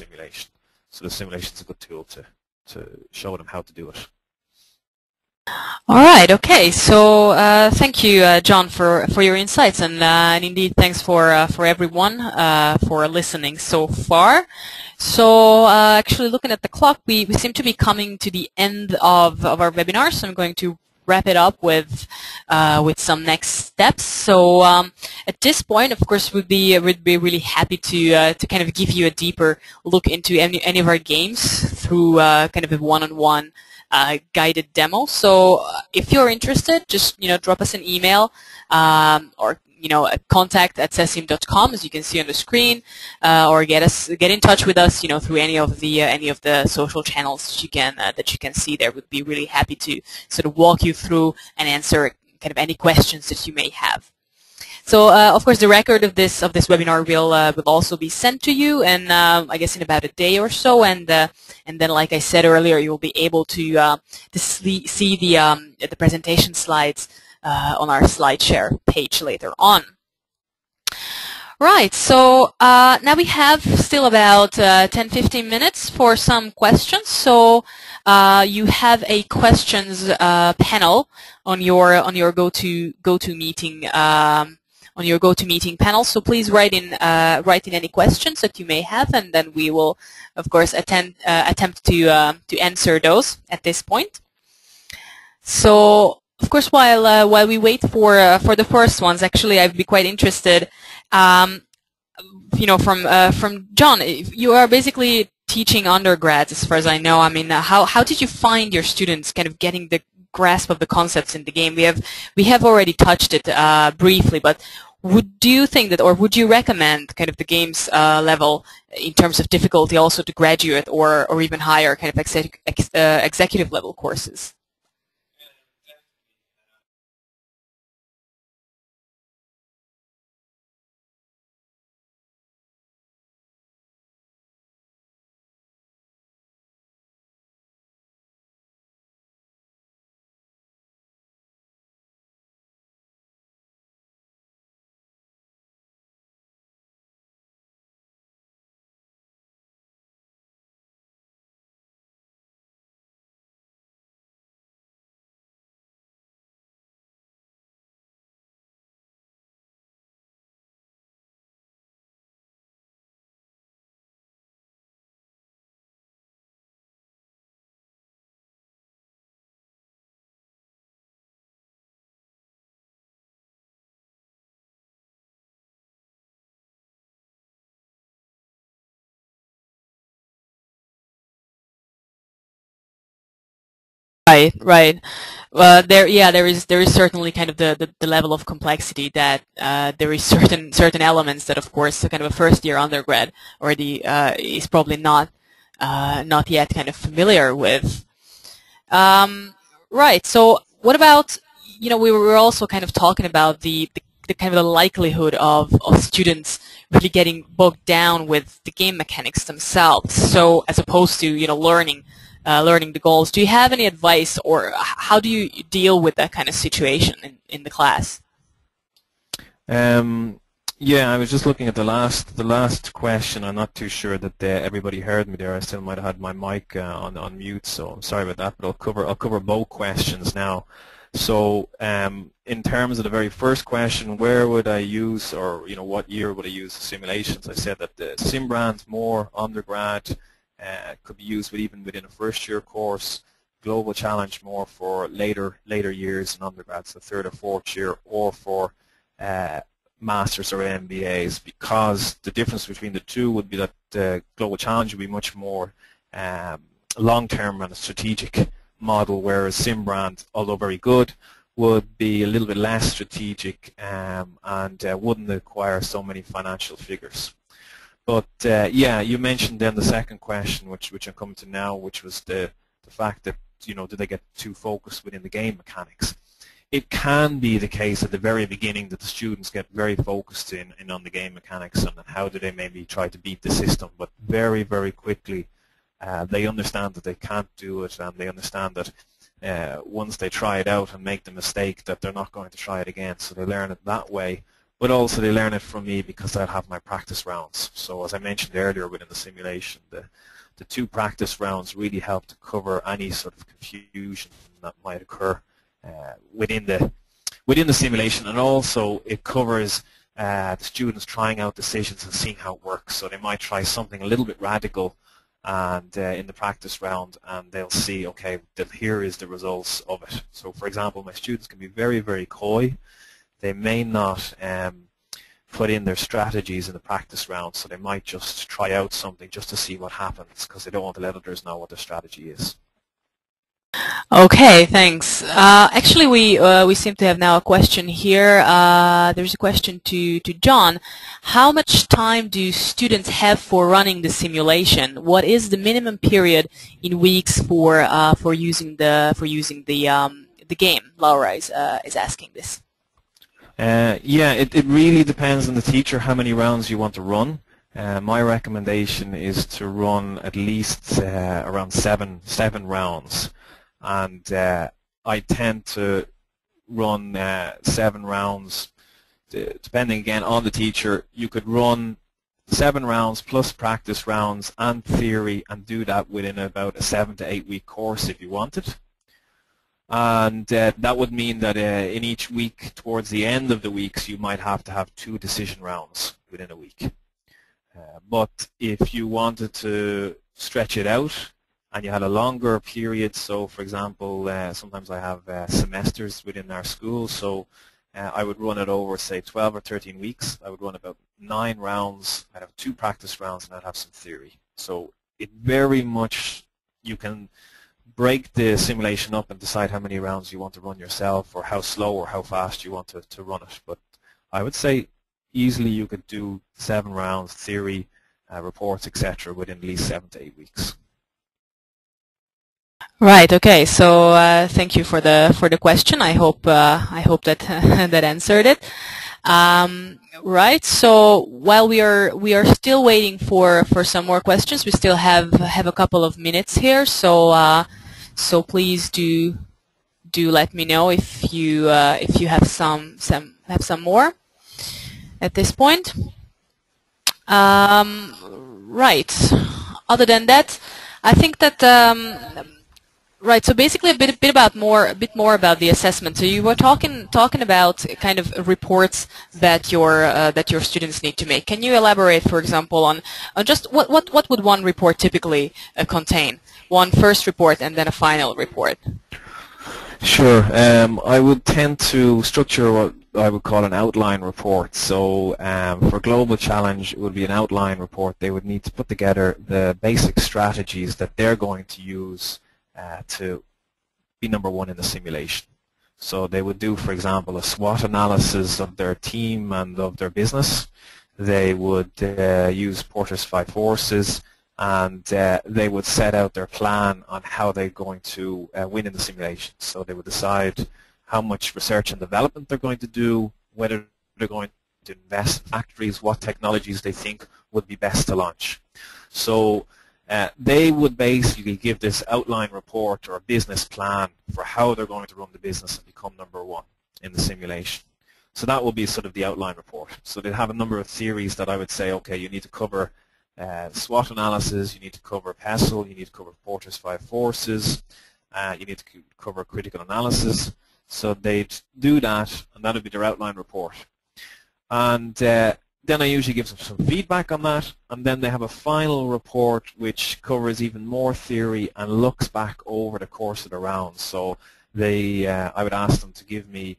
simulation. So the simulation is a good tool to show them how to do it. All right. Okay. So thank you, John, for your insights, and indeed thanks for everyone for listening so far. So actually, looking at the clock, we seem to be coming to the end of our webinar. So I'm going to wrap it up with some next steps. So at this point, of course, we'd be really happy to kind of give you a deeper look into any of our games through kind of a one-on-one guided demo. So if you're interested, just drop us an email or at contact@cesim.com, as you can see on the screen, or get in touch with us through any of the social channels that you can see there. We'd be really happy to sort of walk you through and answer kind of any questions that you may have. So of course the record of this webinar will also be sent to you, and I guess in about a day or so, and then like I said earlier, you'll be able to see the presentation slides on our SlideShare page later on. Right, so now we have still about 10-15 minutes for some questions. So you have a questions panel on your GoToMeeting on your GoToMeeting panel. So please write in any questions that you may have, and then we will, of course, attempt to answer those at this point. So, of course, while we wait for the first ones, actually, I'd be quite interested, from John. You are basically teaching undergrads, as far as I know. I mean, how did you find your students kind of getting the grasp of the concepts in the game? We have already touched it briefly, but would you think that, or would you recommend kind of the game's level in terms of difficulty also to graduate or even higher kind of executive level courses? Right, right. There is certainly kind of the level of complexity that there is certain elements that, of course, kind of a first-year undergrad already is probably not yet kind of familiar with. Right. So, what about, we were also kind of talking about the kind of the likelihood of students really getting bogged down with the game mechanics themselves. So, as opposed to learning the goals. Do you have any advice, or how do you deal with that kind of situation in the class? Yeah, I was just looking at the last question. I'm not too sure that everybody heard me there. I still might have had my mic on mute, so I'm sorry about that. But I'll cover both questions now. So in terms of the very first question, where would I use, or what year would I use the simulations? I said that the sim brand's more undergrad. Could be used even within a first-year course. Global Challenge more for later years in undergrad, so third or fourth year, or for masters or MBAs. Because the difference between the two would be that the Global Challenge would be much more long-term and a strategic model, whereas SimBrand, although very good, would be a little bit less strategic and wouldn't require so many financial figures. But yeah, you mentioned then the second question, which I'm coming to now, which was the fact that do they get too focused within the game mechanics? It can be the case at the very beginning that the students get very focused in on the game mechanics and how do they maybe try to beat the system, but very, very quickly they understand that they can't do it, and they understand that once they try it out and make the mistake that they're not going to try it again, so they learn it that way. but also they learn it from me because I'll have my practice rounds. So as I mentioned earlier within the simulation, the 2 practice rounds really help to cover any sort of confusion that might occur within the simulation, and also it covers the students trying out decisions and seeing how it works. So they might try something a little bit radical and in the practice round, and they'll see, okay, here is the results of it. So for example, my students can be very, very coy. They may not put in their strategies in the practice round, so they might just try out something just to see what happens because they don't want to let others know what their strategy is. Okay, thanks. Actually, we seem to have now a question here. There's a question to John. How much time do students have for running the simulation? What is the minimum period in weeks for using the game? Laura is asking this. Yeah, it really depends on the teacher how many rounds you want to run. My recommendation is to run at least around seven rounds. And I tend to run 7 rounds, depending again on the teacher. You could run 7 rounds plus practice rounds and theory and do that within about a 7 to 8 week course if you wanted. And that would mean that in each week, towards the end of the weeks, you might have to have 2 decision rounds within a week. But if you wanted to stretch it out, and you had a longer period, so for example, sometimes I have semesters within our school, so I would run it over, say, 12 or 13 weeks. I would run about 9 rounds. I'd have 2 practice rounds, and I'd have some theory. So it very much, you can break the simulation up and decide how many rounds you want to run yourself, or how slow or how fast you want to run it. But I would say easily you could do 7 rounds, theory, reports, etc., within at least 7 to 8 weeks. Right. Okay. So thank you for the question. I hope that that answered it. Right. So while we are still waiting for some more questions, we still have a couple of minutes here. So so please do let me know if you have some more at this point. Right. Other than that, I think that. Right. So basically, a bit more about the assessment. So you were talking about kind of reports that your students need to make. Can you elaborate, for example, on just what would one report typically contain? One first report and then a final report. Sure. I would tend to structure what I would call an outline report. So for Global Challenge, it would be an outline report. They would need to put together the basic strategies that they're going to use to be number 1 in the simulation. So they would do, for example, a SWOT analysis of their team and of their business. They would use Porter's 5 forces, and they would set out their plan on how they're going to win in the simulation. So they would decide how much research and development they're going to do, whether they're going to invest in factories, what technologies they think would be best to launch. So they would basically give this outline report or a business plan for how they're going to run the business and become number 1 in the simulation. So that will be sort of the outline report. So they have a number of theories that I would say, okay, you need to cover SWOT analysis, you need to cover PESTLE, you need to cover Porter's 5 forces, you need to cover critical analysis. So they'd do that, and that would be their outline report. And then I usually give them some feedback on that, and then they have a final report which covers even more theory and looks back over the course of the round. So I would ask them to give me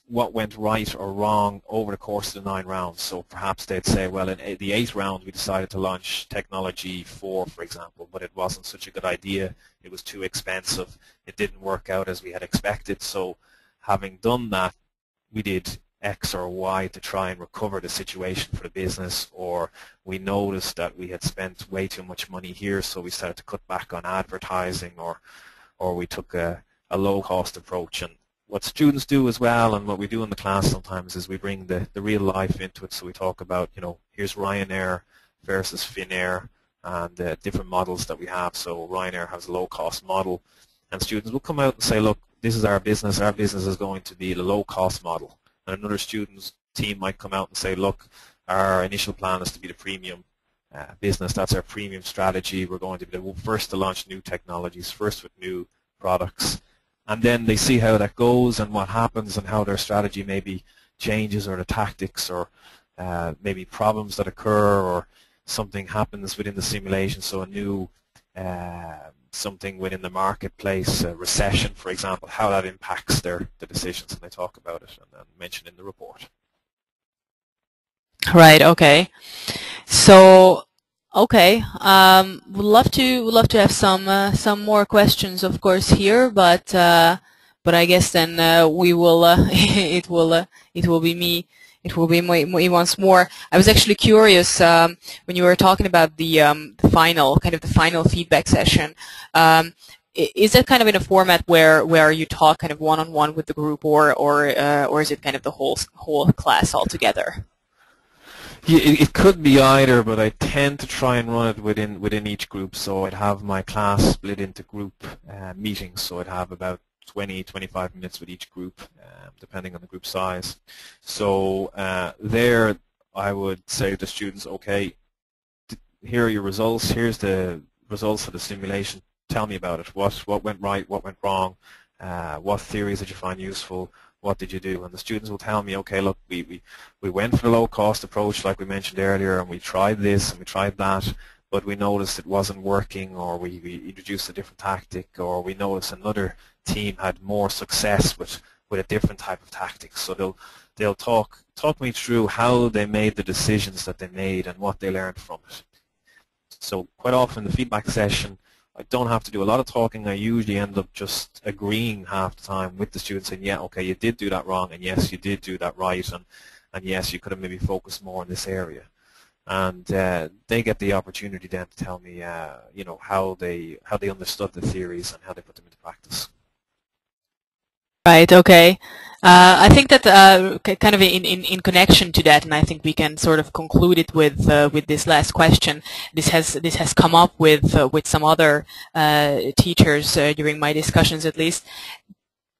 what went right or wrong over the course of the 9 rounds. So perhaps they'd say, well, in the 8th round we decided to launch technology 4, for example, but it wasn't such a good idea. It was too expensive. It didn't work out as we had expected. So having done that, we did X or Y to try and recover the situation for the business, or we noticed that we had spent way too much money here, so we started to cut back on advertising, or we took a low-cost approach. And what students do as well, and what we do in the class sometimes, is we bring the real life into it. So we talk about, here's Ryanair versus Finnair and the different models that we have. So Ryanair has a low-cost model, and students will come out and say, look, this is our business. Our business is going to be the low-cost model. And another student team might come out and say, look, our initial plan is to be the premium business. That's our premium strategy. We're going to be the first to launch new technologies, first with new products. And then they see how that goes and what happens and how their strategy maybe changes, or the tactics, or maybe problems that occur, or something happens within the simulation, so a new something within the marketplace, a recession, for example, how that impacts the decisions, and they talk about it and mention in the report. Right. Okay. So, okay. Would love to have some more questions, of course, here, but I guess then we will it will be me. It will be me once more. I was actually curious when you were talking about the final feedback session. Is that kind of in a format where you talk kind of one-on-one with the group, or is it kind of the whole class altogether? Yeah, it could be either, but I tend to try and run it within each group. So I'd have my class split into group meetings. So I'd have about 20-25 minutes with each group, depending on the group size. So there I would say to the students, okay, here are your results. Here's the results of the simulation. Tell me about it. What went right? What went wrong? What theories did you find useful? What did you do? And the students will tell me, okay, look, we went for the low-cost approach like we mentioned earlier, and we tried this and we tried that, but we noticed it wasn't working, or we introduced a different tactic, or we noticed another team had more success with a different type of tactic. So they'll talk me through how they made the decisions that they made and what they learned from it. So quite often the feedback session, I don't have to do a lot of talking. I usually end up just agreeing half the time with the students, saying, yeah, okay, you did do that wrong, and yes, you did do that right, and yes, you could have maybe focused more on this area. And they get the opportunity then to tell me, you know, how they understood the theories and how they put them into practice. Right. Okay. I think that kind of in connection to that, and I think we can sort of conclude it with this last question. This has come up with some other teachers during my discussions, at least.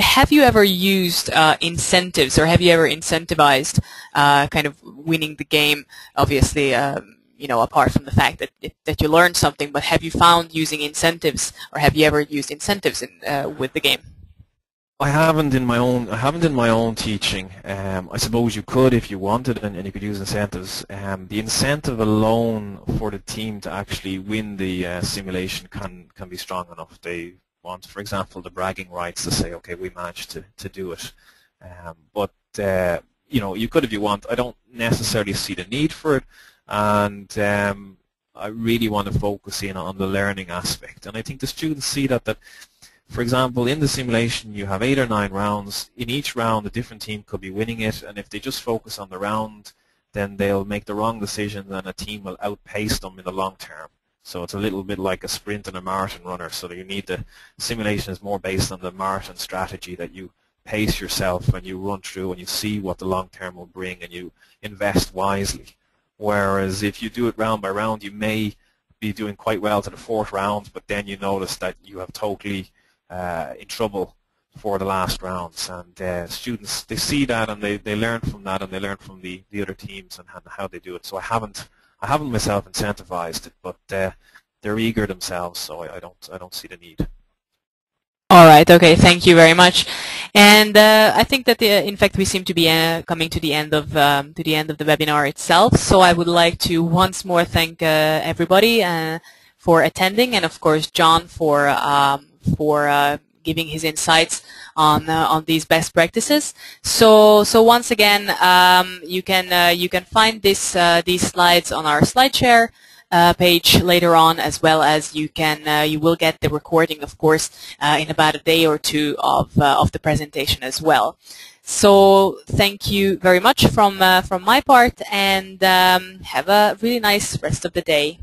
Have you ever used incentives, or have you ever incentivized kind of winning the game? Obviously, you know, apart from the fact that you learned something, but have you found using incentives, or have you ever used incentives with the game? I haven't in my own teaching. I suppose you could if you wanted, and you could use incentives. The incentive alone for the team to actually win the simulation can be strong enough. They want, for example, the bragging rights to say, okay, we managed to do it. But you know, you could if you want. I don't necessarily see the need for it, and I really want to focus in on the learning aspect. And I think the students see that. For example, in the simulation you have 8 or 9 rounds. In each round a different team could be winning it, and if they just focus on the round, then they'll make the wrong decision and a team will outpace them in the long term. So it's a little bit like a sprint and a marathon runner. So you need the simulation is more based on the marathon strategy, that you pace yourself and you run through and you see what the long term will bring and you invest wisely. Whereas if you do it round by round, you may be doing quite well to the 4th round, but then you notice that you have totally in trouble for the last rounds, and students, they see that and they learn from that, and they learn from the other teams and how they do it. So I haven't myself incentivized it, but they're eager themselves, so I don't see the need. All right. Okay. Thank you very much. And I think that in fact we seem to be coming to the end of the webinar itself. So I would like to once more thank everybody for attending, and of course John for giving his insights on these best practices. So once again, you can find these slides on our SlideShare page later on, as well as you will get the recording, of course, in about a day or two of the presentation as well. So thank you very much from my part, and have a really nice rest of the day.